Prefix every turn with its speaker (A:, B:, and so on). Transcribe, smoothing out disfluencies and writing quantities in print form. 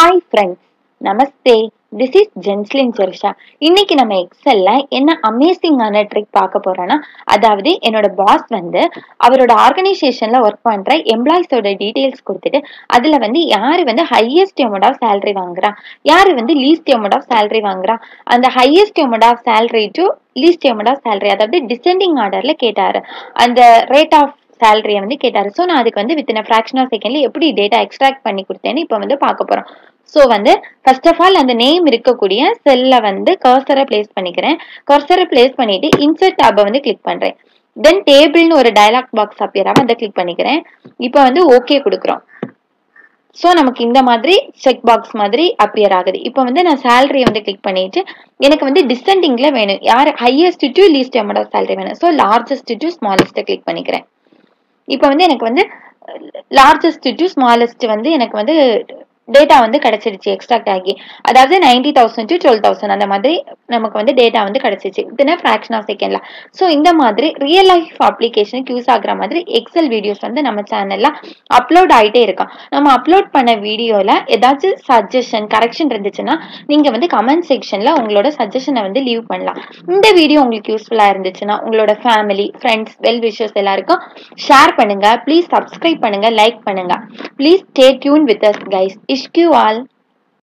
A: Hi friends, Namaste. This is Jenslin Cherisha. இன்னைக்கு நம்ம எக்ஸல்ல என்ன அமேசிங்கான ட்ரிக் பார்க்க போறோம்னா, அதாவது என்னோட பாஸ் வந்து அவரோட ஆர்கனைசேஷன்ல ஒர்க் பண்ற எம்ப்ளாயிஸோட டீடைல்ஸ் கொடுத்துட்டு அதுல வந்து யாரு வந்து ஹையஸ்ட் அமௌண்ட் ஆஃப் சேலரி வாங்குறா, யாரு வந்து லீஸ்ட் அமௌண்ட் ஆஃப் சேலரி வாங்குறா, அந்த highest amount of salary to least amount of salary, அதாவது டிசெண்டிங் ஆர்டர்ல கேட்டாரு. அந்த ரேட் ஆஃப் சேலரியை வந்து கேட்டாரு. ஸோ நான் அதுக்கு வந்து வித்தின் ஃபிராக்ஷன் ஆஃப் செகண்ட்ல எப்படி டேட்டா எக்ஸ்ட்ராக்ட் பண்ணி கொடுத்தேன்னு இப்போ வந்து பார்க்க போறோம். ஸோ வந்து ஃபர்ஸ்ட் ஆஃப் ஆல் அந்த நேம் இருக்கக்கூடிய செல்ல வந்து கர்சரை பிளேஸ் பண்ணிக்கிறேன். கர்சரை பிளேஸ் பண்ணிட்டு இன்சர்ட் டேபை வந்து கிளிக் பண்றேன். தென் டேபிள்னு ஒரு டயலாக் பாக்ஸ் அப்பியர் ஆகும், அதை கிளிக் பண்ணிக்கிறேன். இப்போ வந்து ஓகே கொடுக்குறோம். ஸோ நமக்கு இந்த மாதிரி செக் பாக்ஸ் மாதிரி அப்பியர் ஆகுது. இப்போ வந்து நான் சேலரியை வந்து கிளிக் பண்ணிட்டு எனக்கு வந்து டிசெண்டிங்ல வேணும், யார் highest to least amount of salary வேணும். So largest to smallest click பண்ணிக்கிறேன். இப்போ வந்து எனக்கு வந்து லார்ஜஸ்ட் டு ஸ்மாலஸ்ட் வந்து எனக்கு வந்து டேட்டா வந்து கிடைச்சிருச்சு எக்ஸ்ட்ராக்ட் ஆகி. அதாவது 90,000 டு 12,000 அந்த மாதிரி நமக்கு வந்து டேட்டா வந்து கிடைச்சிச்சு வித்தின் ஃபிராக்ஷன் ஆஃப் செகண்ட்ல. ஸோ இந்த மாதிரி ரியல் லைஃப் அப்ளிகேஷனுக்கு யூஸ் ஆகுற மாதிரி எக்ஸல் வீடியோஸ் வந்து நம்ம சேனல்ல அப்லோட் ஆகிட்டே இருக்கோம். நம்ம அப்லோட் பண்ண வீடியோல ஏதாச்சும் சஜஷன் கரெக்ஷன் இருந்துச்சுன்னா நீங்க வந்து கமெண்ட் செக்ஷன்ல உங்களோட சஜஷனை வந்து லீவ் பண்ணலாம். இந்த வீடியோ உங்களுக்கு யூஸ்ஃபுல்லா இருந்துச்சுன்னா உங்களோட ஃபேமிலி, ஃப்ரெண்ட்ஸ், வெல் விஷர்ஸ் எல்லாருக்கும் ஷேர் பண்ணுங்க. ப்ளீஸ் சப்ஸ்கிரைப் பண்ணுங்க, லைக் பண்ணுங்க. Please stay tune with us guys. Ishq you all.